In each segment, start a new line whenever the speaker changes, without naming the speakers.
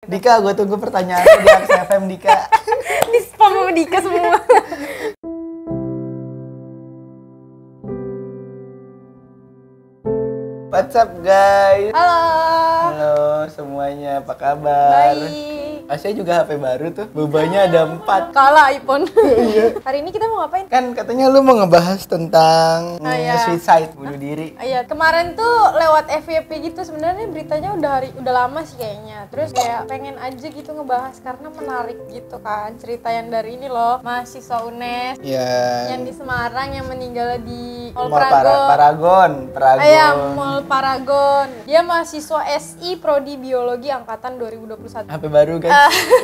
Dika, gue tunggu pertanyaannya di Aks FM, Dika.
Di spam sama Dika semua.
What's up guys?
Halo.
Halo semuanya, apa kabar?
Baik.
Asia juga HP baru tuh, bebannya ada 4.
Kalah iPhone. Hari ini kita mau ngapain?
Kan katanya lu mau ngebahas tentang
iya.
suicide, bunuh diri.
Iya, kemarin tuh lewat FYP gitu, sebenarnya beritanya udah lama sih kayaknya. Terus kayak pengen aja gitu ngebahas karena menarik gitu kan. Cerita yang dari ini loh, mahasiswa UNES yang di Semarang yang meninggal di Mall
Paragon.
Mall Paragon. Dia mahasiswa SI Prodi Biologi angkatan 2021.
HP baru guys.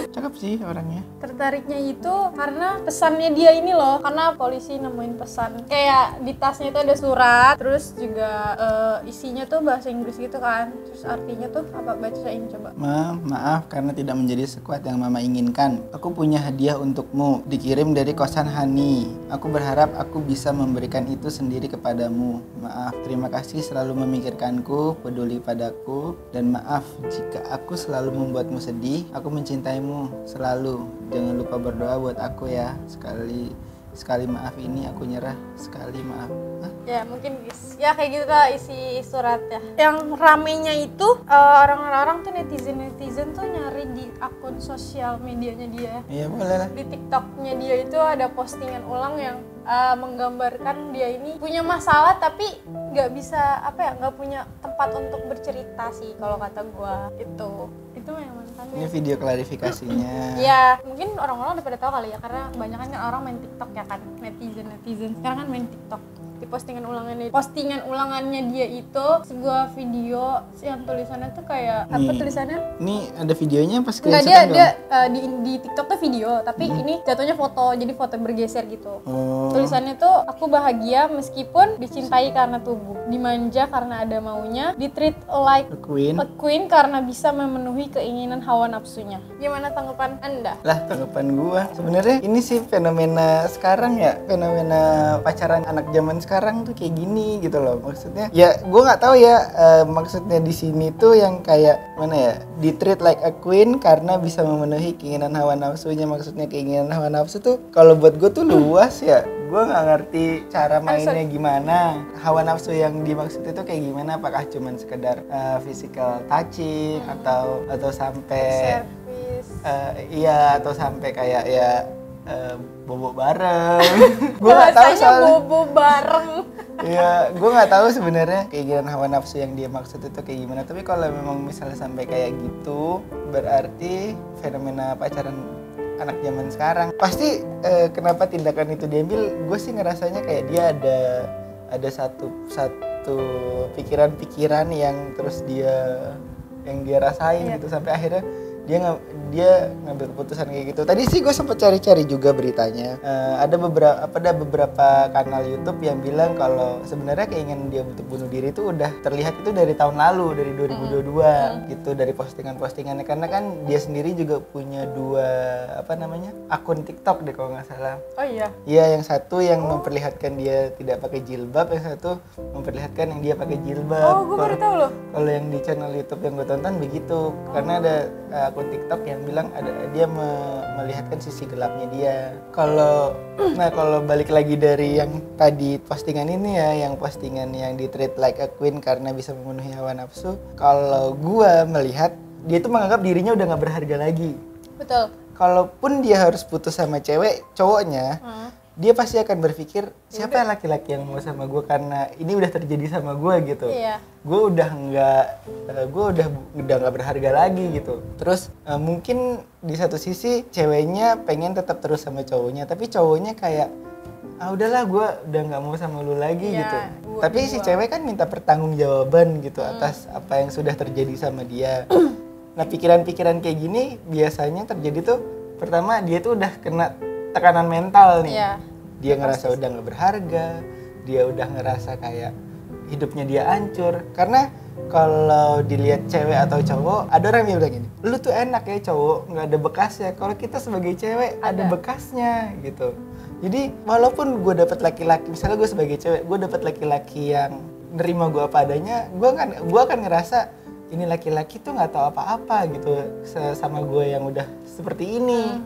Cakep sih orangnya.
Tertariknya itu karena pesannya dia ini loh, karena polisi nemuin pesan kayak di tasnya itu ada surat, terus juga isinya tuh bahasa Inggris gitu kan, terus artinya tuh apa, bacain coba.
Maaf karena tidak menjadi sekuat yang mama inginkan. Aku punya hadiah untukmu, dikirim dari kosan Hani. Aku berharap aku bisa memberikan itu sendiri kepadamu. Maaf, terima kasih selalu memikirkanku, peduli padaku, dan maaf jika aku selalu membuatmu sedih. Aku mencintaimu selalu. Jangan lupa berdoa buat aku ya. Sekali maaf ini aku nyerah. Sekali maaf. Hah?
Ya mungkin guys. Ya kayak gitu lah isi suratnya. Yang ramenya itu orang-orang tuh netizen tuh nyari di akun sosial medianya dia.
Iya boleh lah.
Di TikToknya dia itu ada postingan ulang yang menggambarkan dia ini punya masalah tapi nggak bisa nggak punya tempat untuk bercerita sih kalau kata gua. Itu yang mantannya.
Ini video klarifikasinya.
Ya mungkin orang-orang udah pada tahu kali ya, karena banyak kan orang main TikTok ya kan, netizen sekarang kan main TikTok. Di postingan ulangannya dia itu sebuah video yang tulisannya tuh kayak apa tulisannya?
Ini ada videonya pas
nggak, dia di TikTok tuh video, tapi ini jatuhnya foto, jadi foto bergeser gitu. Tulisannya tuh, aku bahagia meskipun dicintai karena tubuh, dimanja karena ada maunya, ditreat like a queen karena bisa memenuhi keinginan hawa nafsunya. Gimana tanggapan Anda?
Lah tanggapan gua sebenarnya ini sih fenomena sekarang ya, fenomena pacaran anak zaman sekarang tuh kayak gini gitu loh. Maksudnya ya gua nggak tahu ya, maksudnya di sini tuh yang kayak mana ya, ditreat like a queen karena bisa memenuhi keinginan hawa nafsunya. Maksudnya keinginan hawa nafsu tuh kalau buat gua tuh luas ya. Gue nggak ngerti cara mainnya gimana. Hawa nafsu yang dimaksud itu kayak gimana? Apakah cuman sekedar physical touching atau sampai atau sampai kayak ya bobo bareng. Gue nggak tahu soalnya.
Bobo bareng.
Ya, gue nggak tahu sebenarnya keinginan hawa nafsu yang dia maksud itu kayak gimana. Tapi kalau memang misalnya sampai kayak gitu, berarti fenomena pacaran anak zaman sekarang pasti kenapa tindakan itu diambil, gue sih ngerasanya kayak dia ada satu pikiran yang terus dia rasain gitu sampai akhirnya dia ngambil keputusan kayak gitu. Tadi sih gue sempat cari-cari juga beritanya. Ada beberapa kanal YouTube yang bilang kalau sebenarnya keinginan dia untuk bunuh diri itu udah terlihat itu dari tahun lalu, dari 2022 gitu, dari postingannya, karena kan dia sendiri juga punya akun TikTok deh kalau nggak salah.
Oh iya.
Iya, yang satu yang memperlihatkan dia tidak pakai jilbab, yang satu memperlihatkan yang dia pakai jilbab.
Oh, gue baru tahu loh.
Kalau yang di channel YouTube yang gue tonton begitu, karena ada akun TikTok yang bilang dia melihatkan sisi gelapnya dia. Kalau balik lagi dari yang tadi postingan ini ya, yang postingan yang di treat like a queen karena bisa memenuhi hawa nafsu, kalau gua melihat dia tuh menganggap dirinya udah nggak berharga lagi.
Betul.
Kalaupun dia harus putus sama cowoknya, dia pasti akan berpikir siapa laki-laki yang mau sama gue karena ini udah terjadi sama gue gitu.
Iya.
Gue udah nggak berharga lagi gitu. Terus mungkin di satu sisi ceweknya pengen tetap terus sama cowoknya, tapi cowoknya kayak udahlah gue udah nggak mau sama lu lagi gitu. Tapi si cewek kan minta pertanggungjawaban gitu atas apa yang sudah terjadi sama dia. Nah pikiran-pikiran kayak gini biasanya terjadi tuh pertama dia tuh udah kena tekanan mental nih.
Iya,
dia ngerasa udah nggak berharga, dia udah ngerasa kayak hidupnya dia hancur. Karena kalau dilihat cewek atau cowok, ada orang yang bilang gini, lu tuh enak ya cowok, nggak ada bekasnya. Kalau kita sebagai cewek ada bekasnya gitu. Jadi walaupun gue dapet laki-laki, misalnya gue sebagai cewek, gue dapet laki-laki yang nerima gue apa adanya, gue akan ngerasa ini laki-laki tuh nggak tahu apa-apa gitu sama gue yang udah seperti ini.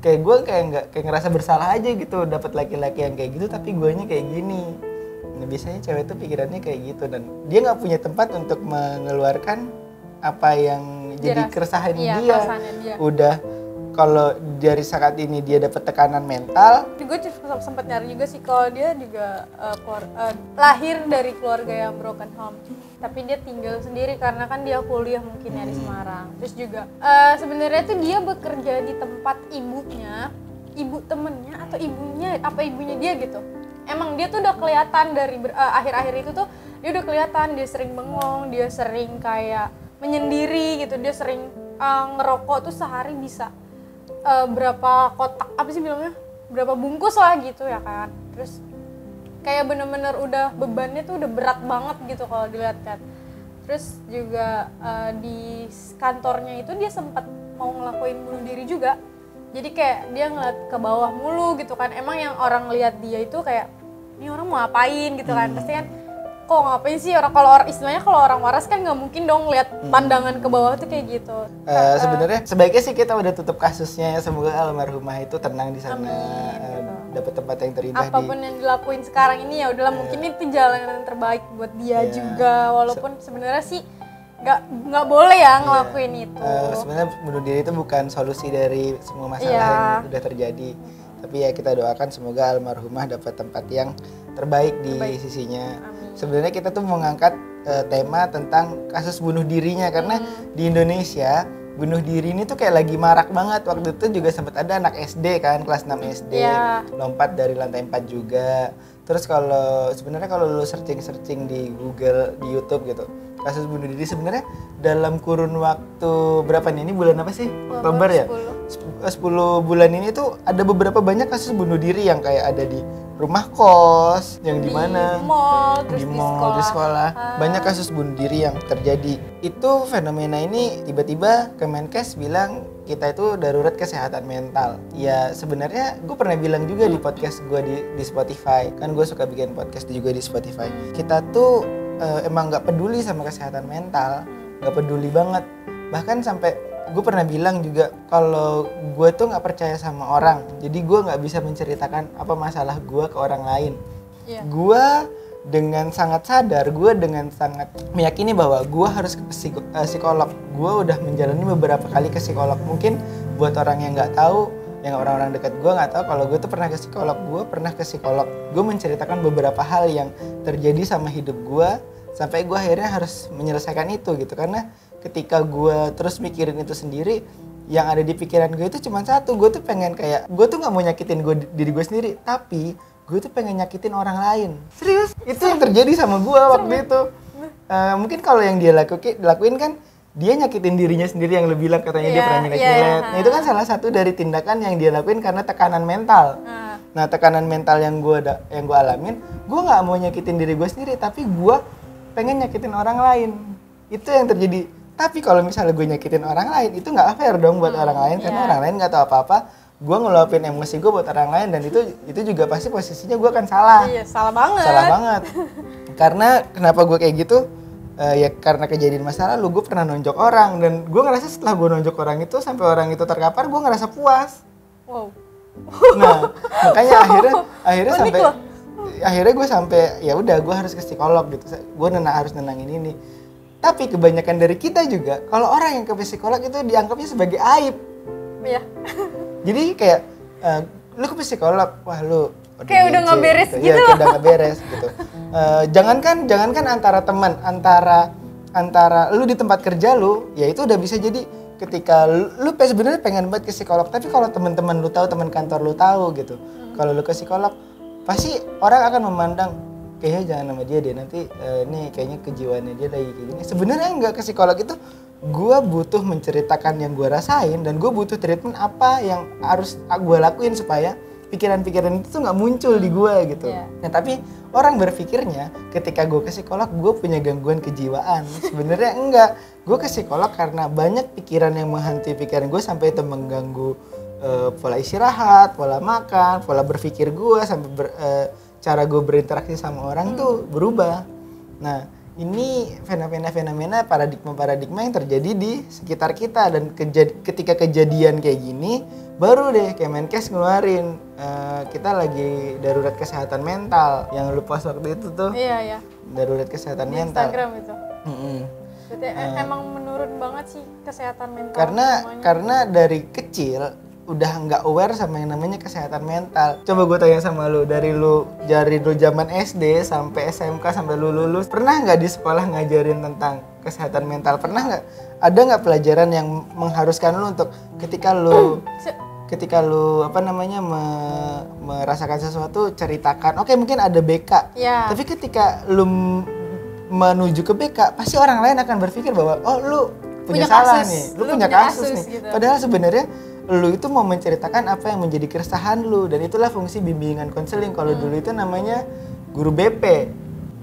Kayak gue kayak ngerasa bersalah aja gitu dapat laki-laki yang kayak gitu tapi guenya kayak gini. Nah, biasanya cewek tuh pikirannya kayak gitu dan dia nggak punya tempat untuk mengeluarkan apa yang jadi keresahan dia. Udah kalau dari saat ini dia dapat tekanan mental.
Gue sempat nyari juga sih kalau dia juga lahir dari keluarga yang broken home, tapi dia tinggal sendiri karena kan dia kuliah mungkin ya di Semarang. Terus juga sebenarnya tuh dia bekerja di tempat ibunya, ibu temennya atau ibunya dia gitu. Emang dia tuh udah kelihatan dari akhir-akhir itu tuh dia udah kelihatan dia sering bengong, dia sering kayak menyendiri gitu, dia sering ngerokok tuh sehari bisa berapa kotak apa sih bilangnya, berapa bungkus lah gitu ya kan. Terus kayak bener-bener udah bebannya tuh udah berat banget gitu kalau dilihat-lihat. Terus juga di kantornya itu dia sempat mau ngelakuin bunuh diri juga. Jadi kayak dia ngeliat ke bawah mulu gitu kan. Emang yang orang lihat dia itu kayak ini orang mau ngapain gitu kan. Pasti kan kok ngapain sih istilahnya kalau orang waras kan nggak mungkin dong lihat pandangan ke bawah tuh kayak gitu.
Sebenarnya sebaiknya sih kita udah tutup kasusnya, semoga almarhumah itu tenang di sana, dapat tempat yang terindah.
Apapun yang dilakuin sekarang ini ya udahlah mungkin itu jalan yang terbaik buat dia juga, walaupun sebenarnya sih nggak boleh ya ngelakuin itu.
Sebenarnya bunuh diri itu bukan solusi dari semua masalah yang udah terjadi. Tapi ya kita doakan semoga almarhumah dapat tempat yang terbaik di sisinya. Sebenarnya kita tuh mau ngangkat tema tentang kasus bunuh dirinya karena di Indonesia bunuh diri ini tuh kayak lagi marak banget. Waktu itu juga sempat ada anak SD kan, kelas 6 SD lompat dari lantai 4 juga. Terus sebenarnya kalau lu searching di Google, di YouTube gitu, kasus bunuh diri sebenarnya dalam kurun waktu berapa nih? Ini bulan apa sih? Oktober ya? 10 bulan ini tuh ada beberapa banyak kasus bunuh diri yang kayak ada di rumah kos, yang di mana?
Di
mall, di sekolah. Banyak kasus bunuh diri yang terjadi. Itu fenomena ini tiba-tiba Kemenkes bilang kita itu darurat kesehatan mental. Ya sebenarnya gue pernah bilang juga di podcast gue di Spotify. Kan gue suka bikin podcast juga di Spotify. Kita tuh emang nggak peduli sama kesehatan mental, nggak peduli banget. Bahkan sampai gue pernah bilang juga kalau gue tuh nggak percaya sama orang, jadi gue nggak bisa menceritakan apa masalah gue ke orang lain. Gue dengan sangat sadar, gue dengan sangat meyakini bahwa gue harus ke psikolog. Gue udah menjalani beberapa kali ke psikolog. Mungkin buat orang yang nggak tahu, yang orang-orang dekat gue nggak tahu kalau gue tuh pernah ke psikolog. Gue pernah ke psikolog. Gue menceritakan beberapa hal yang terjadi sama hidup gue sampai gue akhirnya harus menyelesaikan itu gitu. Karena ketika gue terus mikirin itu sendiri, yang ada di pikiran gue itu cuma satu. Gue tuh pengen gue tuh nggak mau nyakitin diri gue sendiri, tapi gue tuh pengen nyakitin orang lain. Serius, itu yang terjadi sama gue waktu itu. Mungkin kalau yang dia lakuin kan dia nyakitin dirinya sendiri, yang lu bilang katanya dia pernah nyelek-nyelek. Nah, itu kan salah satu dari tindakan yang dia lakuin karena tekanan mental. Nah, tekanan mental yang gue alamin, gue nggak mau nyakitin diri gue sendiri, tapi gue pengen nyakitin orang lain. Itu yang terjadi. Tapi kalau misalnya gue nyakitin orang lain, itu nggak fair dong buat orang lain, karena orang lain nggak tahu apa-apa. Gue ngeluapin emosi gue buat orang lain, dan itu juga pasti posisinya gue kan salah.
Iya, salah banget.
Salah banget. Karena kenapa gue kayak gitu? Ya karena kejadian masa lalu gue pernah nonjok orang, dan gue ngerasa setelah gue nonjok orang itu sampai orang itu terkapar, gue ngerasa puas.
Wow.
Nah, makanya akhirnya gue sampai ya udah gue harus ke psikolog gitu. Gue harus nenangin ini. Tapi kebanyakan dari kita juga, kalau orang yang ke psikolog itu dianggapnya sebagai aib.
Iya.
Jadi kayak, lu ke psikolog, wah lu
kayak udah nggak beres gitu.
Iya, kayak udah nggak beres gitu. Jangankan antara teman, antara lu di tempat kerja lu, ya itu udah bisa jadi ketika lu sebenarnya pengen banget ke psikolog, tapi kalau teman-teman lu tahu, teman kantor lu tahu gitu, kalau lu ke psikolog, pasti orang akan memandang kayaknya jangan sama dia deh, nanti ini kayaknya kejiwaannya dia lagi kayak gini. Sebenarnya enggak, ke psikolog itu gue butuh menceritakan yang gue rasain, dan gue butuh treatment apa yang harus gue lakuin supaya pikiran-pikiran itu tuh nggak muncul di gue gitu. Nah tapi orang berpikirnya ketika gue ke psikolog gue punya gangguan kejiwaan. Sebenarnya enggak, gue ke psikolog karena banyak pikiran yang menghantui pikiran gue sampai itu mengganggu pola istirahat, pola makan, pola berpikir gue, sampai cara gue berinteraksi sama orang tuh berubah. Nah ini fenomena-fenomena paradigma yang terjadi di sekitar kita, dan ketika kejadian kayak gini baru deh Kemenkes ngeluarin kita lagi darurat kesehatan mental yang lu post waktu itu tuh.
Iya.
Darurat kesehatan
Di
mental.
Instagram itu. Berarti emang menurun banget sih kesehatan mental.
Karena dari kecil udah nggak aware sama yang namanya kesehatan mental. Coba gue tanya sama lu, dari lu zaman SD sampai SMK sampai lu lulus, pernah nggak di sekolah ngajarin tentang kesehatan mental? Pernah nggak? Ada nggak pelajaran yang mengharuskan lu untuk ketika lu merasakan sesuatu ceritakan? Oke, mungkin ada BK.
Ya.
Tapi ketika lu menuju ke BK, pasti orang lain akan berpikir bahwa oh lu punya salah
kasus.
nih, lu punya kasus nih.
Gitu.
Padahal sebenarnya lu itu mau menceritakan apa yang menjadi keresahan lu, dan itulah fungsi bimbingan konseling. Kalau dulu itu namanya guru BP.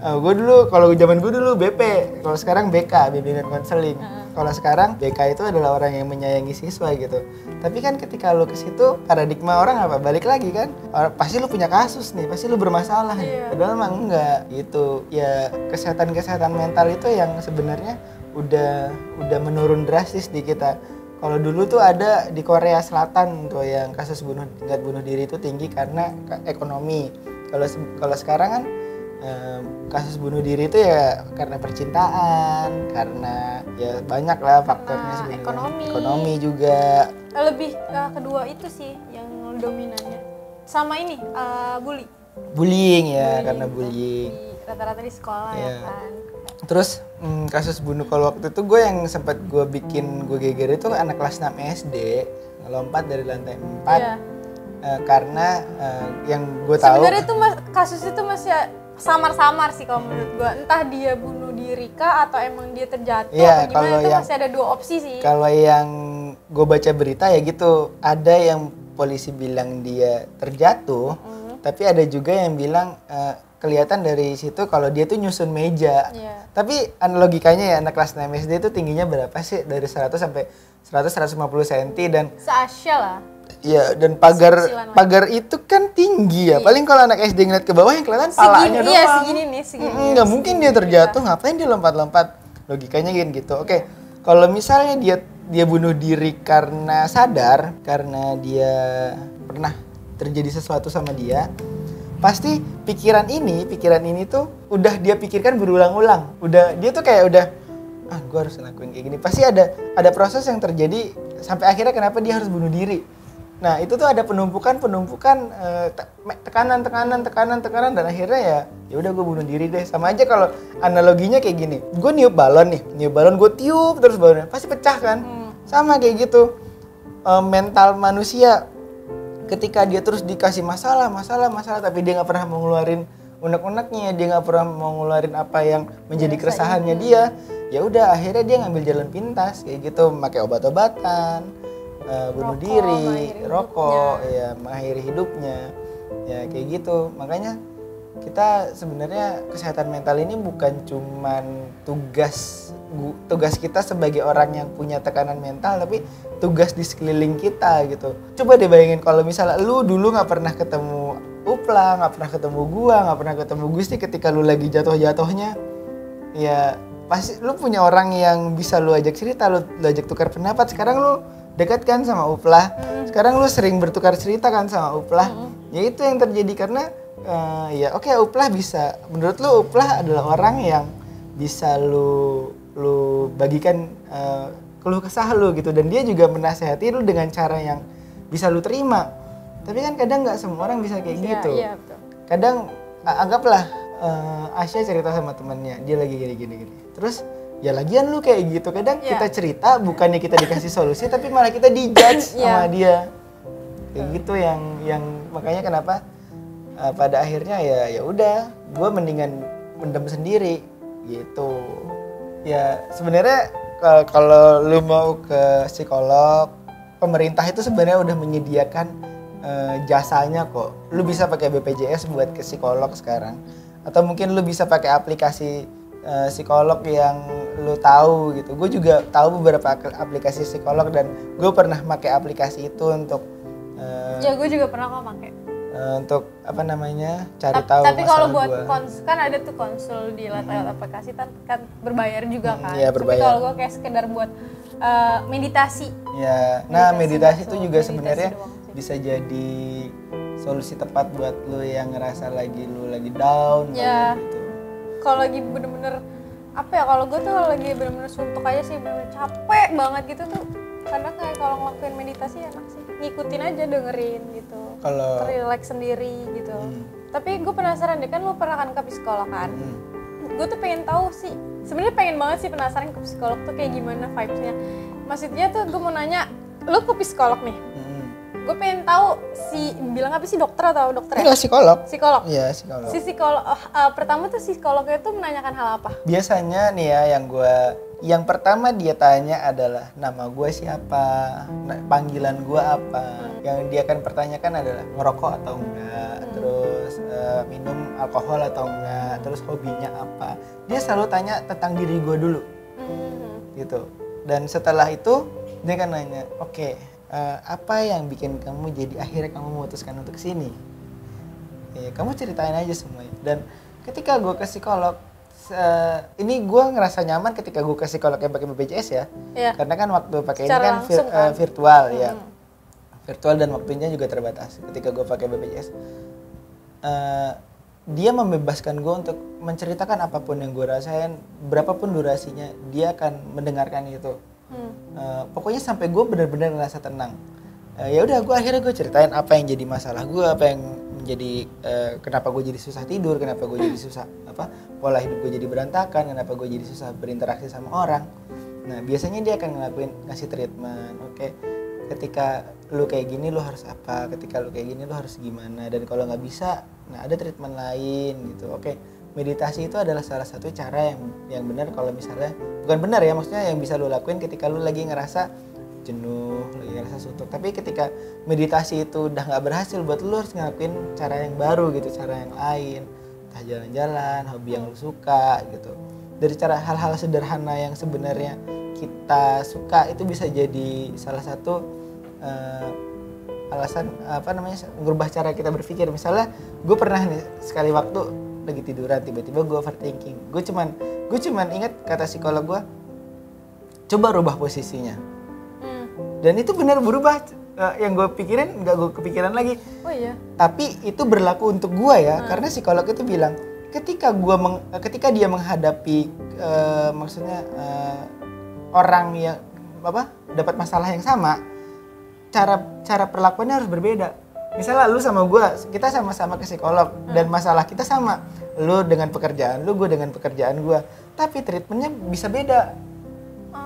Gue dulu, kalau zaman gue dulu BP, kalau sekarang BK, bimbingan konseling. Kalau sekarang BK itu adalah orang yang menyayangi siswa gitu. Tapi kan ketika lu ke situ, paradigma orang apa? Balik lagi kan, pasti lu punya kasus nih, pasti lu bermasalah nih. Padahal emang enggak gitu. Ya kesehatan mental itu yang sebenarnya udah menurun drastis di kita. Kalau dulu tuh ada di Korea Selatan tuh yang kasus tingkat bunuh diri itu tinggi karena ekonomi. Kalau sekarang kan kasus bunuh diri itu ya karena percintaan, karena ya banyak lah faktornya sebenarnya. Ekonomi juga.
Lebih kedua itu sih yang dominannya. Sama ini
Bullying ya, karena bullying.
Rata-rata di sekolah ya kan.
Terus kasus bunuh, kalau waktu itu gue yang sempat gue geger itu anak kelas 6 SD ngelompat dari lantai 4 karena yang gue tahu
sebenarnya itu kasus itu masih samar-samar sih kalau menurut gue, entah dia bunuh diri kah atau emang dia terjatuh atau gimana, itu masih ada dua opsi sih.
Kalau yang gue baca berita ya gitu, ada yang polisi bilang dia terjatuh, tapi ada juga yang bilang kelihatan dari situ kalau dia tuh nyusun meja. Tapi logikanya ya anak kelas 6 SD itu tingginya berapa sih? Dari 100 sampai 100-150 cm dan
se-Asia lah.
Iya, dan pagar itu kan tinggi ya. Paling kalau anak SD ngeliat ke bawah yang kelihatan palanya doang.
Iya, segini.
Nggak mungkin dia terjatuh, ngapain dia lompat-lompat? Logikanya gitu. Oke, kalau misalnya dia bunuh diri karena sadar, karena dia pernah terjadi sesuatu sama dia, pasti pikiran ini tuh udah dia pikirkan berulang-ulang. Dia tuh kayak gue harus ngelakuin kayak gini. Pasti ada proses yang terjadi sampai akhirnya kenapa dia harus bunuh diri. Nah, itu tuh ada penumpukan tekanan dan akhirnya ya udah gue bunuh diri deh. Sama aja kalau analoginya kayak gini. Gue niup balon gue tiup terus balonnya pasti pecah kan? Sama kayak gitu. Mental manusia ketika dia terus dikasih masalah tapi dia nggak pernah mau ngeluarin unek-uneknya, dia nggak pernah mau ngeluarin apa yang menjadi keresahannya dia, ya udah akhirnya dia ngambil jalan pintas kayak gitu, pakai obat-obatan, bunuh diri, rokok, ya mengakhiri hidupnya, ya kayak gitu. Makanya kita sebenarnya kesehatan mental ini bukan cuman tugas kita sebagai orang yang punya tekanan mental, tapi tugas di sekeliling kita gitu. Coba deh bayangin kalau misalnya lu dulu nggak pernah ketemu Upla, nggak pernah ketemu gua, nggak pernah ketemu Gusti, ketika lu lagi jatuh-jatuhnya, ya pasti lu punya orang yang bisa lu ajak cerita, lu ajak tukar pendapat. Sekarang lu dekat kan sama Upla, sekarang lu sering bertukar cerita kan sama Upla. Ya itu yang terjadi karena Uplah bisa, menurut lu Uplah adalah orang yang bisa lu bagikan keluh kesah lu gitu, dan dia juga menasehati lu dengan cara yang bisa lu terima. Tapi kan kadang nggak semua orang bisa kayak gitu.
Iya, betul.
Kadang anggaplah Asya cerita sama temannya, dia lagi gini. Terus ya lagian lu kayak gitu. Kadang kita cerita bukannya kita dikasih solusi, tapi malah kita dijudge sama dia. Kayak gitu yang makanya kenapa pada akhirnya ya udah, gue mendingan mendem sendiri gitu. Ya sebenarnya kalau lu mau ke psikolog, pemerintah itu sebenarnya udah menyediakan jasanya kok. Lu bisa pakai BPJS buat ke psikolog sekarang, atau mungkin lu bisa pakai aplikasi psikolog yang lu tahu gitu. Gue juga tahu beberapa aplikasi psikolog dan gue pernah pakai aplikasi itu untuk
ya gue juga pernah kok pakai.
untuk apa namanya cari tahu
tapi kalau
masalah
buat
gua.
kan ada tuh konsul di lewat aplikasi kan berbayar juga kan.
Iya,
Tapi
berbayar.
kalau gue kayak sekedar buat meditasi.
Ya, nah meditasi itu juga
meditasi
sebenarnya
doang sih.
bisa jadi solusi tepat buat lu yang ngerasa lu lagi down
Ya.
banget gitu.
Kalau lagi bener-bener apa ya, kalau gue tuh lagi bener-bener suntuk aja sih, bener-bener capek banget gitu tuh. Karena kayak kalau ngelakuin meditasi enak sih, ngikutin aja, dengerin gitu.
Kalau
Relax sendiri gitu. Tapi gue penasaran deh, kan lu pernah kan ke psikolog kan? Gue tuh pengen tahu sih, sebenarnya pengen banget sih penasaran ke psikolog tuh kayak gimana vibes-nya. Maksudnya tuh gue mau nanya, lu ke psikolog nih, gue pengen tahu bilang apa sih, dokter atau dokter ya?
enggak psikolog.
Psikolog.
Iya, psikolog.
Si psikolog pertama tuh psikolognya tuh menanyakan hal apa?
Biasanya nih ya yang pertama dia tanya adalah nama gue siapa, panggilan gue apa. Yang dia akan pertanyakan adalah ngerokok atau enggak, terus minum alkohol atau enggak, terus hobinya apa. Dia selalu tanya tentang diri gue dulu, gitu. Dan setelah itu dia akan nanya, oke, apa yang bikin kamu jadi akhirnya kamu memutuskan untuk kesini? Kamu ceritain aja semuanya. Dan ketika gue ke psikolog, ini gue ngerasa nyaman ketika gue ke psikolog yang pakai BPJS ya.
Iya.
Karena kan waktu pakai ini
Secara
kan,
langsung kan?
virtual ya. Virtual dan waktunya juga terbatas ketika gue pakai BPJS. Dia membebaskan gue untuk menceritakan apapun yang gue rasain, berapapun durasinya, dia akan mendengarkan itu. Pokoknya sampai gue benar-benar ngerasa tenang. Ya udah, akhirnya gue ceritain apa yang jadi masalah gue, apa yang menjadi kenapa gue jadi susah tidur, kenapa gue jadi susah pola hidup gue jadi berantakan, kenapa gue jadi susah berinteraksi sama orang. Nah biasanya dia akan ngasih treatment. Oke, ketika lu kayak gini lu harus apa, ketika lu kayak gini lu harus gimana, dan kalau nggak bisa, nah ada treatment lain gitu. Oke, meditasi itu adalah salah satu cara yang benar kalau misalnya, bukan benar ya, maksudnya yang bisa lu lakuin ketika lu lagi ngerasa jenuh, lagi ngerasa suntuk. Tapi ketika meditasi itu udah nggak berhasil buat lu, harus ngelakuin cara yang baru gitu, cara yang lain, entah jalan-jalan, hobi yang lu suka gitu. Dari cara hal-hal sederhana yang sebenarnya kita suka itu bisa jadi salah satu alasan merubah cara kita berpikir. Misalnya gue pernah nih sekali waktu lagi tiduran tiba-tiba gue overthinking. Gue cuman ingat kata psikolog gue, coba rubah posisinya. Dan itu benar berubah. Yang gue pikirin nggak gue kepikiran lagi.
Oh iya.
Tapi itu berlaku untuk gue ya, karena psikolog itu bilang ketika dia menghadapi orang yang dapat masalah yang sama, cara perlakuannya harus berbeda. Misalnya lu sama gue, kita sama-sama ke psikolog dan masalah kita sama. Lu dengan pekerjaan lu, gue dengan pekerjaan gue, tapi treatmentnya bisa beda.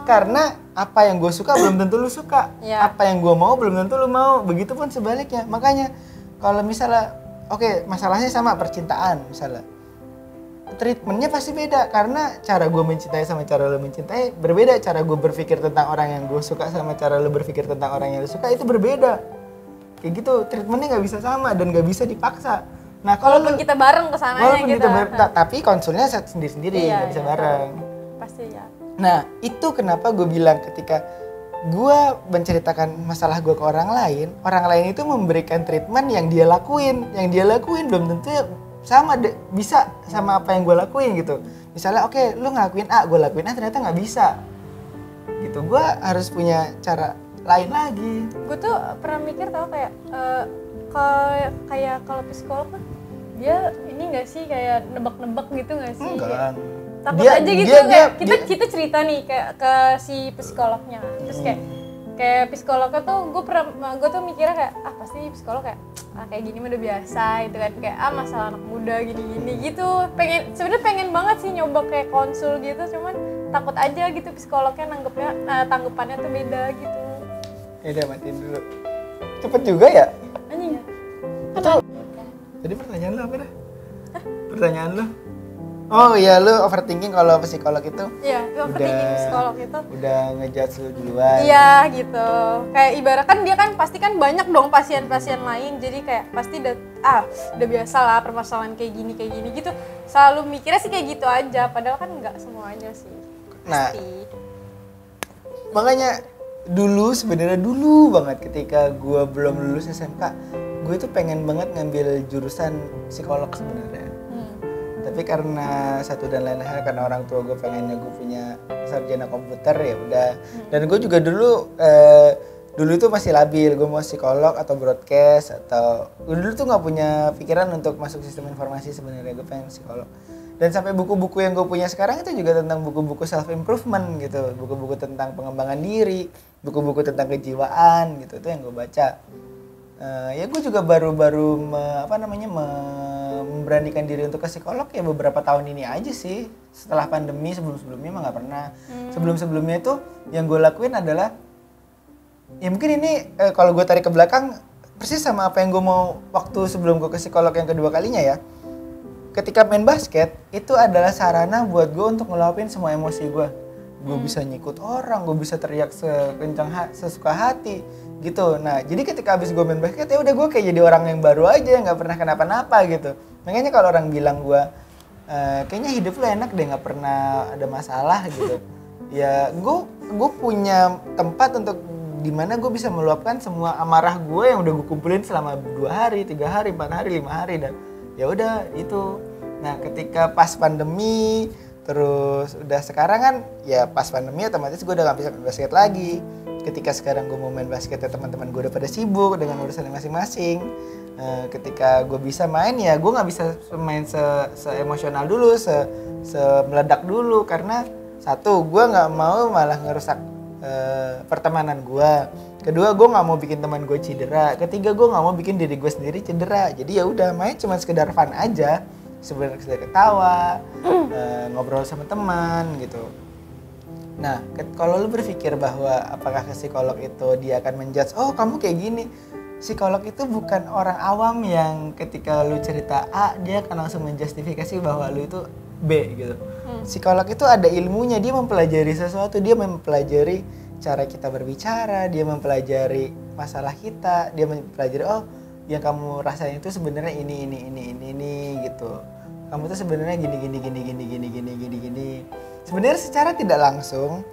Karena apa yang gue suka belum tentu lu suka, apa yang gue mau belum tentu lu mau, begitupun sebaliknya. Makanya kalau misalnya masalahnya sama, percintaan misalnya, treatmentnya pasti beda karena cara gue mencintai sama cara lu mencintai berbeda. Cara gue berpikir tentang orang yang gue suka sama cara lu berpikir tentang orang yang lu suka itu berbeda. Kayak gitu, treatmentnya nggak bisa sama dan nggak bisa dipaksa. Nah kalau
kita bareng kesananya gitu.
Tapi konsulnya sendiri-sendiri, nggak bisa bareng.
Pasti ya.
Nah itu kenapa gue bilang ketika gue menceritakan masalah gue ke orang lain itu memberikan treatment yang dia lakuin belum tentu bisa sama apa yang gue lakuin gitu. Misalnya lu ngelakuin A, gue lakuin A, ternyata nggak bisa gitu. Gue harus punya cara lain lagi. Gue
tuh pernah mikir tau kayak kalau psikolog kan dia ini nggak sih kayak nebak-nebak gitu nggak sih?
Enggak.
Takut aja gitu kita cerita nih kayak ke si psikolognya, terus kayak psikolognya tuh gue tuh mikirnya kayak pasti psikolog kayak gini mah udah biasa gitu kan, kayak masalah anak muda gini gitu. Sebenarnya pengen banget sih nyoba kayak konsul gitu, cuman takut aja gitu psikolognya tanggapannya tuh beda gitu.
Ya udah, matiin dulu. Cepet juga ya?
Anjing.
Jadi pertanyaan lo apa dah? Pertanyaan lo? Oh iya, lu overthinking kalau psikolog itu?
Iya, overthinking psikolog itu
udah ngejudge lu duluan.
Iya gitu. Kayak ibarat kan dia kan pasti kan banyak dong pasien-pasien lain, jadi kayak pasti udah biasa lah permasalahan kayak gini gitu. Selalu mikirnya sih kayak gitu aja, padahal kan nggak semuanya sih. Pasti. Makanya
sebenarnya dulu banget ketika gua belum lulus SMK, gue tuh pengen banget ngambil jurusan psikolog sebenarnya. Tapi karena satu dan lain hal, karena orang tua gue pengennya gue punya sarjana komputer, ya udah. Dan gue juga dulu itu masih labil, gue mau psikolog atau broadcast, atau dulu tuh nggak punya pikiran untuk masuk sistem informasi sebenarnya, gue pengen psikolog. Dan sampai buku-buku yang gue punya sekarang itu juga tentang buku-buku self improvement gitu, buku-buku tentang pengembangan diri, buku-buku tentang kejiwaan gitu, itu yang gue baca. Ya gue juga baru-baru memberanikan diri untuk ke psikolog ya beberapa tahun ini aja sih, setelah pandemi. Sebelum-sebelumnya mah nggak pernah. Sebelum-sebelumnya itu yang gue lakuin adalah, ya mungkin ini kalau gue tarik ke belakang persis sama apa yang gue mau waktu sebelum gue ke psikolog yang kedua kalinya ya. Ketika main basket itu adalah sarana buat gue untuk ngeluapin semua emosi gue. Gue bisa nyikut orang, gue bisa teriak sekencang sesuka hati gitu. Nah jadi ketika abis gue main basket ya udah gue kayak jadi orang yang baru aja, nggak pernah kenapa-napa gitu. Makanya kalau orang bilang gue kayaknya hidup lo enak deh, nggak pernah ada masalah gitu. Ya gue punya tempat untuk dimana gue bisa meluapkan semua amarah gue yang udah gue kumpulin selama 2 hari, 3 hari, 4 hari, 5 hari, dan ya udah itu. Nah ketika pas pandemi, terus udah sekarang kan ya pas pandemi otomatis gue udah gak bisa main basket lagi. Ketika sekarang gue mau main basket ya teman-teman gue udah pada sibuk dengan urusannya masing-masing. Ketika gue bisa main ya gue nggak bisa main se-emosional dulu, se-meledak dulu, karena satu gue nggak mau malah ngerusak pertemanan gue. Kedua gue nggak mau bikin teman gue cedera. Ketiga gue nggak mau bikin diri gue sendiri cedera. Jadi ya udah main cuma sekedar fun aja, sebenarnya sekedar ketawa, ngobrol sama teman gitu. Nah, kalau lu berpikir bahwa apakah ke psikolog itu dia akan menjudge, oh kamu kayak gini. Psikolog itu bukan orang awam yang ketika lu cerita A, dia akan langsung menjustifikasi bahwa lu itu B gitu. Psikolog itu ada ilmunya, dia mempelajari sesuatu, dia mempelajari cara kita berbicara, dia mempelajari masalah kita, dia mempelajari oh yang kamu rasain itu sebenarnya ini gitu. Kamu tuh sebenarnya gini. Sebenarnya secara tidak langsung,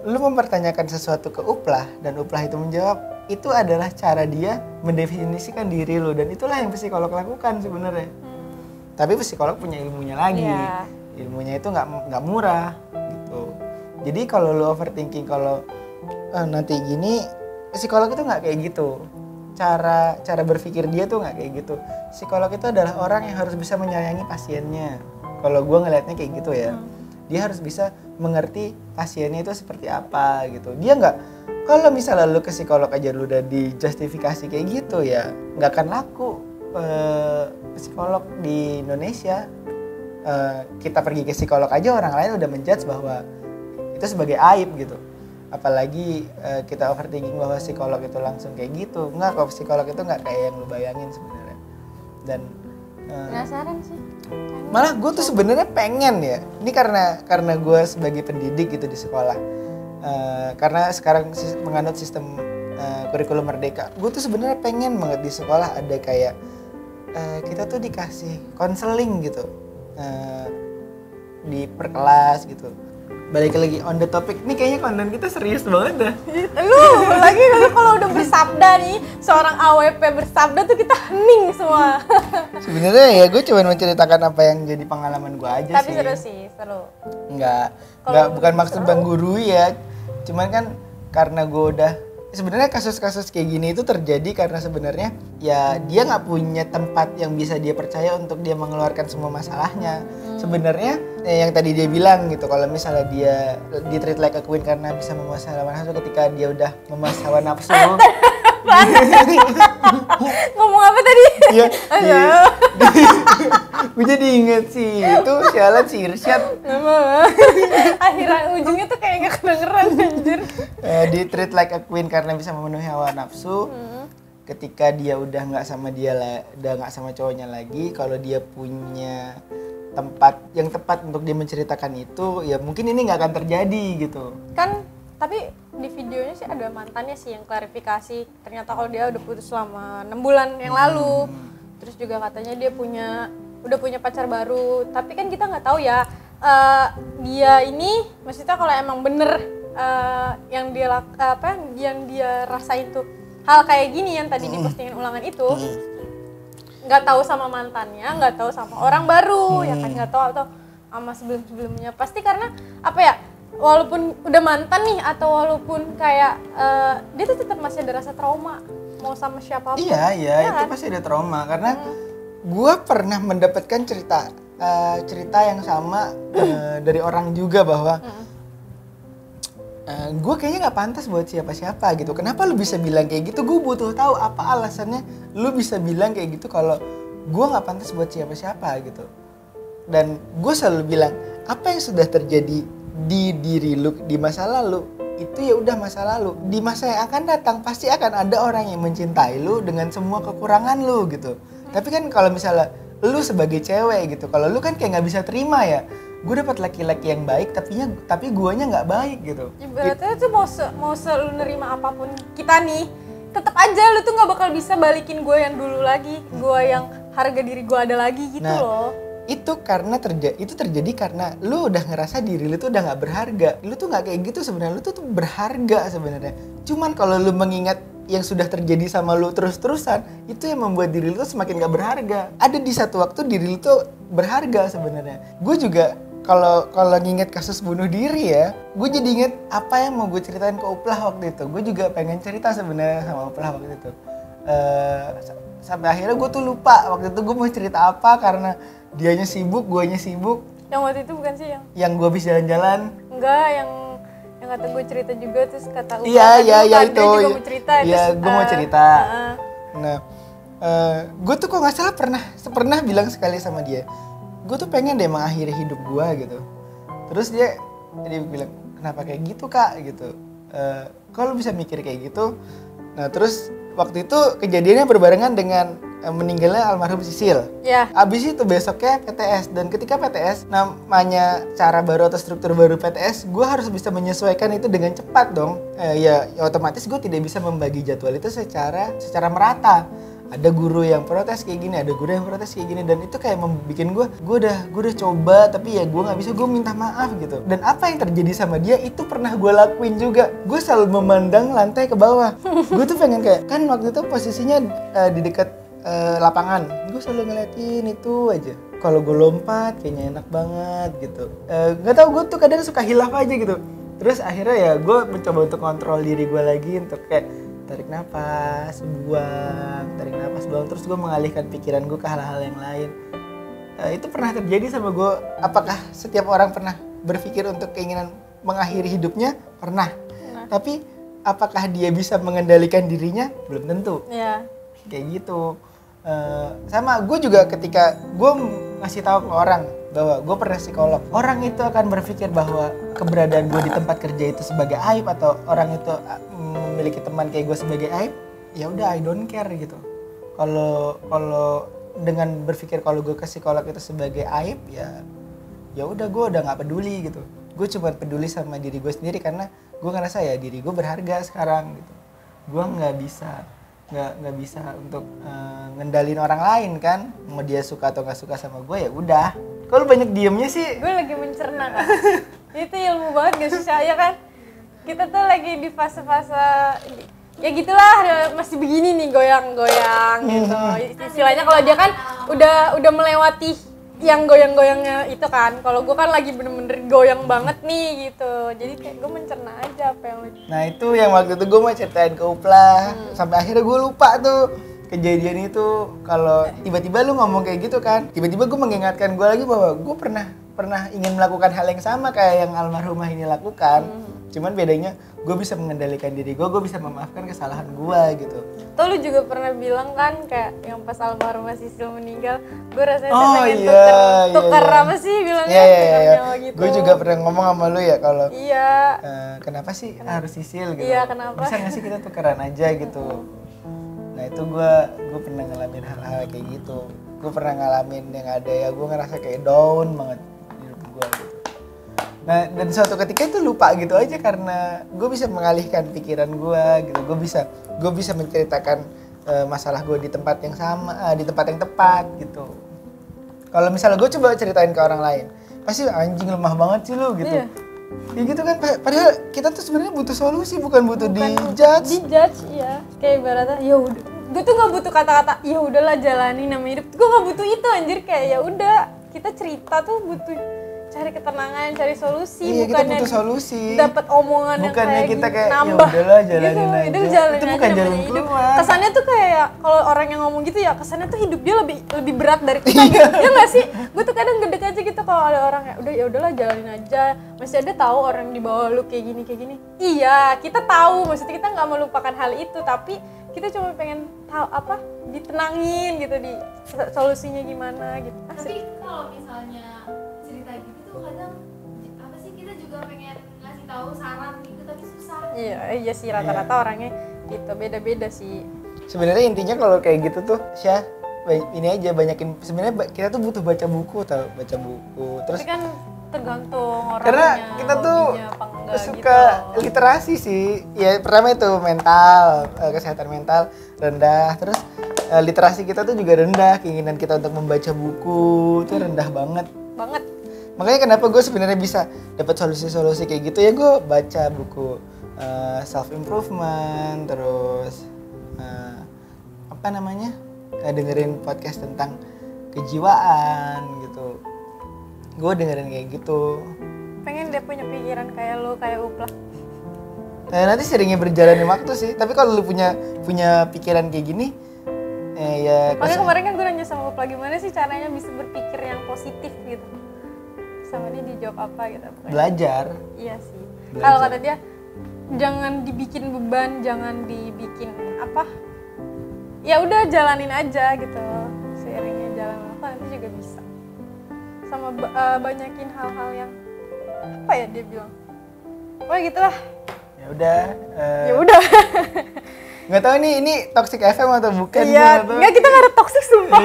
lu mempertanyakan sesuatu ke Uplah dan Uplah itu menjawab, itu adalah cara dia mendefinisikan diri lu, dan itulah yang psikolog lakukan sebenarnya. Tapi psikolog punya ilmunya lagi, ilmunya itu nggak murah gitu. Jadi kalau lu overthinking kalau nanti gini, psikolog itu nggak kayak gitu. Cara berpikir dia tuh nggak kayak gitu. Psikolog itu adalah orang yang harus bisa menyayangi pasiennya. Kalau gue ngelihatnya kayak gitu ya. Dia harus bisa mengerti pasiennya itu seperti apa gitu. Dia nggak, kalau misalnya lu ke psikolog aja lu udah dijustifikasi kayak gitu ya, nggak akan laku psikolog di Indonesia. Kita pergi ke psikolog aja orang lain udah menjudge bahwa itu sebagai aib gitu. Apalagi kita overthinking bahwa psikolog itu langsung kayak gitu. Enggak, kok psikolog itu nggak kayak yang lu bayangin sebenarnya. Dan
penasaran sih.
Malah gue tuh sebenarnya pengen ya. Ini karena gue sebagai pendidik gitu di sekolah. Karena sekarang menganut sistem kurikulum merdeka. Gue tuh sebenarnya pengen banget di sekolah ada kayak kita tuh dikasih konseling gitu di per kelas gitu. Balik lagi on the topic, nih kayaknya konten kita serius banget dah.
Lu kalau udah bersabda nih, seorang AWP bersabda tuh kita hening semua.
Sebenarnya ya gue cuma menceritakan apa yang jadi pengalaman gue aja.
Tapi
sih.
seru.
Enggak bukan maksud Bang Guru ya. Cuman kan karena gue udah, sebenarnya kasus-kasus kayak gini itu terjadi karena sebenarnya ya dia nggak punya tempat yang bisa dia percaya untuk dia mengeluarkan semua masalahnya. Sebenarnya yang tadi dia bilang gitu, kalau misalnya dia di-treat like a queen karena bisa memuasai hawa nafsu, ketika dia udah memuasai hawa nafsu.
Ngomong apa tadi?
Iya. Gue jadi inget sih, itu sialan si Irsyad.
Akhirnya ujungnya tuh kayak gak kedengeran anjir.
Di-treat like a queen karena bisa memenuhi hawa nafsu. Ketika dia udah nggak sama udah nggak sama cowoknya lagi, kalau dia punya tempat yang tepat untuk dia menceritakan itu, ya mungkin ini nggak akan terjadi gitu.
Kan, tapi di videonya sih ada mantannya sih yang klarifikasi. Ternyata kalau dia udah putus selama 6 bulan yang lalu. Terus juga katanya dia udah punya pacar baru. Tapi kan kita nggak tahu ya, dia ini, maksudnya kalau emang bener yang dia rasain tuh hal kayak gini yang tadi dipostingin ulangan itu, nggak tahu sama mantannya, nggak tahu sama orang baru, ya kan, nggak tahu atau sama sebelum-sebelumnya. Pasti karena apa ya? Walaupun udah mantan nih atau walaupun kayak dia tuh tetap masih ada rasa trauma mau sama siapapun.
Iya,
ya
itu
kan?
pasti ada trauma karena gue pernah mendapatkan cerita yang sama dari orang juga bahwa gue kayaknya nggak pantas buat siapa-siapa gitu. Kenapa lu bisa bilang kayak gitu? Gue butuh tahu apa alasannya lu bisa bilang kayak gitu kalau gue nggak pantas buat siapa-siapa gitu. Dan gue selalu bilang apa yang sudah terjadi di diri lu di masa lalu itu ya udah masa lalu. Di masa yang akan datang pasti akan ada orang yang mencintai lu dengan semua kekurangan lu gitu. Tapi kan kalau misalnya lu sebagai cewek gitu, kalau lu kan kayak nggak bisa terima ya, gue dapat laki-laki yang baik tapi guanya nggak baik gitu.
Ibaratnya tuh mau lu nerima apapun kita nih, tetap aja lu tuh nggak bakal bisa balikin gue yang dulu lagi, gue yang harga diri gue ada lagi gitu loh.
Itu karena itu terjadi karena lu udah ngerasa diri lu tuh udah nggak berharga. Lu tuh nggak kayak gitu sebenarnya, lu tuh berharga sebenarnya. Cuman kalau lu mengingat yang sudah terjadi sama lu terus-terusan, itu yang membuat diri lu tuh semakin gak berharga. Ada di satu waktu diri lu tuh berharga sebenarnya. Gue juga kalau nginget kasus bunuh diri ya, gue jadi inget apa yang mau gue ceritain ke Uplah waktu itu. Gue juga pengen cerita sebenarnya sama Uplah waktu itu. Sampai akhirnya gue tuh lupa waktu itu gue mau cerita apa karena dianya sibuk, guanya sibuk.
Yang waktu itu bukan sih yang
gue habis jalan-jalan?
Enggak, yang kata gue cerita juga terus kata
Iya itu.
Dia juga mau cerita.
Iya, gue mau cerita. Nah, gue tuh kok nggak salah pernah bilang sekali sama dia, gue tuh pengen deh mengakhiri hidup gue gitu. Terus dia bilang, kenapa kayak gitu kak gitu? Kalau bisa mikir kayak gitu. Nah terus waktu itu kejadiannya berbarengan dengan meninggalnya almarhum Sisil.
Ya.
Abis itu besoknya PTS, dan ketika PTS namanya cara baru atau struktur baru PTS, gue harus bisa menyesuaikan itu dengan cepat dong. Ya otomatis gue tidak bisa membagi jadwal itu secara merata. Ada guru yang protes kayak gini, ada guru yang protes kayak gini, dan itu kayak membuat gue udah coba tapi ya gue nggak bisa, gue minta maaf gitu. Dan apa yang terjadi sama dia itu pernah gue lakuin juga. Gue selalu memandang lantai ke bawah. Gue tuh pengen kayak, kan waktu itu posisinya di dekat lapangan, gue selalu ngeliatin itu aja. Kalau gue lompat kayaknya enak banget gitu. Nggak tahu, gue tuh kadang suka hilaf aja gitu. Terus akhirnya ya gue mencoba untuk kontrol diri gue lagi untuk kayak tarik nafas, buang, terus gue mengalihkan pikiran gue ke hal-hal yang lain. Itu pernah terjadi sama gue. Apakah setiap orang pernah berpikir untuk keinginan mengakhiri hidupnya? Pernah. Tapi apakah dia bisa mengendalikan dirinya? Belum tentu.
Iya.
Kayak gitu. Sama gue juga ketika gue ngasih tahu ke orang bahwa gue pernah psikolog, orang itu akan berpikir bahwa keberadaan gue di tempat kerja itu sebagai aib, atau orang itu memiliki teman kayak gue sebagai aib. Ya udah, I don't care gitu. Kalau dengan berpikir kalau gue ke psikolog itu sebagai aib, ya udah, gue udah nggak peduli gitu. Gue cuma peduli sama diri gue sendiri karena gue ngerasa ya diri gue berharga sekarang gitu. Gue nggak bisa untuk ngendalin orang lain kan, mau dia suka atau nggak suka sama gue, ya udah. Kalau banyak diemnya sih,
gue lagi mencerna kan. Itu ilmu banget gak sih saya kan. Kita tuh lagi di fase-fase ya gitulah, masih begini nih, goyang-goyang gitu. Istilahnya kalau dia kan udah melewati yang goyang-goyangnya itu kan. Kalau gue kan lagi bener-bener goyang banget nih gitu. Jadi kayak gue mencerna aja apa yang
Nah itu yang waktu itu gue mau ceritain ke Uplah. Sampai akhirnya gue lupa tuh kejadian itu. Kalau tiba-tiba lu ngomong kayak gitu kan, tiba-tiba gue mengingatkan gue lagi bahwa gue pernah ingin melakukan hal yang sama kayak yang almarhumah ini lakukan. Cuman bedanya gue bisa mengendalikan diri gue bisa memaafkan kesalahan gue gitu.
Tuh lu juga pernah bilang kan kayak yang pas almarhumah Sisil meninggal, gue rasanya pengen tuker apa sih bilangnya nyawa gitu.
Gue juga pernah ngomong sama lu ya kalau
iya.
Kenapa sih harus Sisil gitu?
Iya, kenapa?
Bisa nggak sih kita tukeran aja gitu? Nah itu gue pernah ngalamin hal-hal kayak gitu. Gue pernah ngalamin yang ada ya gue ngerasa kayak down banget hidup gue gitu. Nah dan suatu ketika itu lupa gitu aja karena gue bisa mengalihkan pikiran gue gitu. Gue bisa menceritakan masalah gue di tempat yang sama, di tempat yang tepat gitu. Kalau misalnya gue coba ceritain ke orang lain, pasti anjing lemah banget sih lu gitu. Iya. Ya gitu kan, padahal kita tuh sebenarnya butuh solusi, bukan butuh dijudge.
Iya. Kayak ibaratnya ya udah, gue tuh nggak butuh kata-kata ya udahlah jalani namanya hidup, gue nggak butuh itu anjir. Kayak ya udah, kita cerita tuh butuh cari ketenangan, cari solusi.
Iya, kita butuh solusi.
Dapat omongan yang
bukannya
kayak
kita kayak
nambah
ya udahlah jalanin
gitu.
aja. Itu bukan
aja
jalan
namanya hidup.
keluar.
Kesannya tuh kayak kalau orang yang ngomong gitu ya, kesannya tuh hidup dia lebih berat dari kita. Gitu. Ya nggak sih? Gue tuh kadang gedek aja gitu kalau ada orang ya udahlah jalanin aja. Masih ada tahu orang di bawah lu kayak gini. Iya, kita tahu. Maksudnya kita nggak melupakan hal itu, tapi kita cuma pengen tahu apa, ditenangin gitu, di solusinya gimana gitu.
Tapi kalau misalnya cerita gitu tuh kadang apa sih, kita juga pengen ngasih tahu saran gitu tapi susah.
Iya sih, rata-rata orangnya gitu, beda-beda sih.
Sebenarnya intinya kalau kayak gitu tuh, Syah, ini aja banyakin. Sebenarnya kita tuh butuh baca buku. Terus
Tapi kan tergantung orangnya.
karena kita tuh suka
gitu.
literasi sih. Ya pertama itu mental, kesehatan mental rendah. Terus literasi kita tuh juga rendah. Keinginan kita untuk membaca buku tuh rendah banget. Makanya kenapa gue sebenarnya bisa dapat solusi-solusi kayak gitu ya, gue baca buku self improvement, terus dengerin podcast tentang kejiwaan gitu. Gue dengerin kayak gitu.
Pengen dia punya pikiran kayak lu, kayak Uplah.
Nah, nanti seringnya berjalannya waktu sih. Tapi kalau lu punya pikiran kayak gini, ya.
Makanya kemarin kan gue nanya sama Uplah, gimana sih caranya bisa berpikir yang positif gitu. Sama dia dijawab apa gitu. Pokoknya.
Belajar.
Iya sih. Kalau kata dia, jangan dibikin beban, jangan dibikin apa. Ya udah jalanin aja gitu. Seiringnya jalan apa nanti juga bisa. Sama banyakin hal-hal yang apa ya dia bilang. Pokoknya gitulah.
Ya udah.
Ya udah.
Nggak tahu ini Toxic FM atau bukan?
Iya, nggak, kita nggak ada toxic sumpah.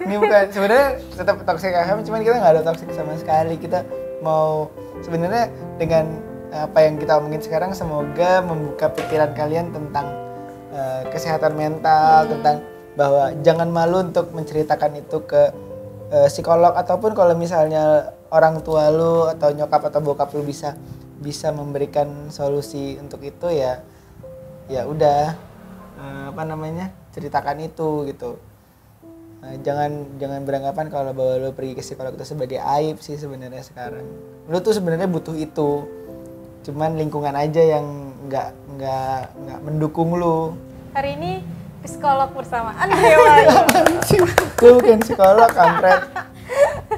Ini bukan, sebenarnya tetap Toxic FM, cuman kita nggak ada toxic sama sekali. Kita mau sebenarnya dengan apa yang kita omongin sekarang, semoga membuka pikiran kalian tentang kesehatan mental, tentang bahwa jangan malu untuk menceritakan itu ke psikolog, ataupun kalau misalnya orang tua lu atau nyokap atau bokap lu bisa memberikan solusi untuk itu, ya udah ceritakan itu gitu. Jangan beranggapan kalau bahwa lu pergi ke psikolog itu sebagai aib sih sebenarnya sekarang. Lu tuh sebenarnya butuh itu. Cuman lingkungan aja yang nggak mendukung lu.
Hari ini psikolog bersama Andre Wahyu.
Gue bukan psikolog, kampret.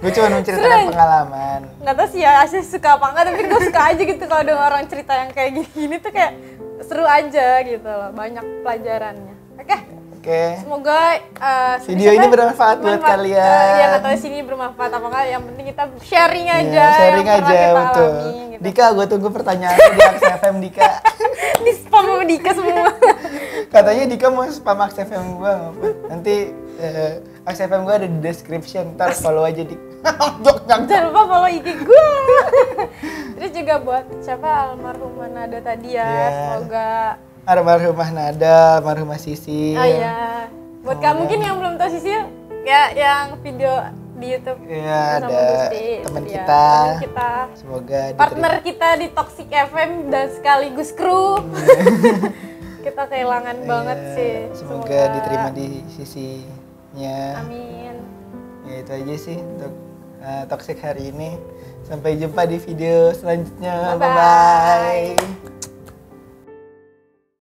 Gue cuma menceritakan pengalaman.
Nggak tahu sih ya Asyik suka apa enggak, tapi gue suka aja gitu kalau ada orang cerita yang kayak gini tuh kayak seru aja gitu loh, banyak pelajarannya. Oke. Semoga
video ini bermanfaat buat kalian.
Ya nggak tahu sini bermanfaat apa enggak, yang penting kita sharing aja.
Sharing aja, betul.
Alami, gitu.
Dika, gue tunggu pertanyaan di Aks FM Dika.
Di spam sama Dika semua.
Katanya Dika mau spam Aks FM gue, nanti Aks FM gue ada di description, ntar follow aja Dik.
Jangan lupa follow IG gue. Terus juga buat siapa, almarhumah Nada tadi ya, semoga
almarhumah Nada, almarhumah Sisi.
Oh iya. Buat kamu mungkin yang belum tahu Sisi, ya yang video di YouTube.
Iya, ada teman
ya,
kita.
Teman kita.
Semoga
partner kita di Toxic FM dan sekaligus kru. Kita kehilangan banget sih.
Semoga diterima di sisinya.
Amin.
Ya itu aja sih untuk Toxic hari ini. Sampai jumpa di video selanjutnya. Bye bye.